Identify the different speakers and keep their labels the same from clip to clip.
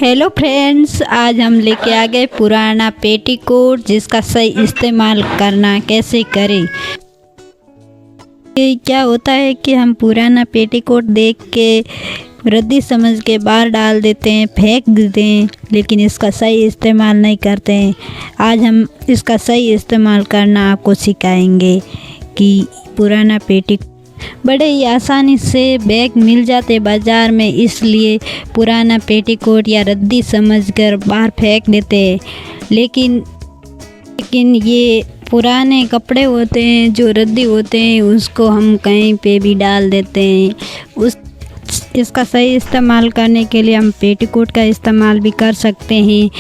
Speaker 1: Hello friends, आज हम लेके आ गए पुराना पेटीकोट जिसका सही इस्तेमाल करना कैसे करें। क्या होता है कि हम पुराना पेटीकोट देख के रद्दी समझ के बाहर डाल देते हैं, फेंक देते हैं, लेकिन इसका सही इस्तेमाल नहीं करते हैं। आज हम इसका सही इस्तेमाल करना आपको सिखाएंगे कि पुराना पेटीकोट बड़े ही आसानी से बैग मिल जाते बाज़ार में, इसलिए पुराना पेटीकोट या रद्दी समझकर बाहर फेंक देते हैं। लेकिन ये पुराने कपड़े होते हैं जो रद्दी होते हैं, उसको हम कहीं पे भी डाल देते हैं। इसका सही इस्तेमाल करने के लिए हम पेटीकोट का इस्तेमाल भी कर सकते हैं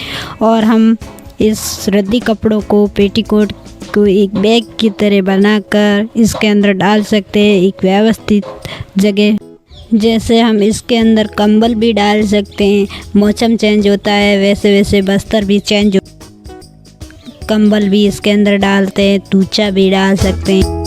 Speaker 1: और हम इस रद्दी कपड़ों को पेटीकोट को एक बैग की तरह बनाकर इसके अंदर डाल सकते हैं, एक व्यवस्थित जगह। जैसे हम इसके अंदर कंबल भी डाल सकते हैं, मौसम चेंज होता है वैसे वैसे बस्तर भी चेंज कंबल भी इसके अंदर डालते हैं, तूचा भी डाल सकते हैं।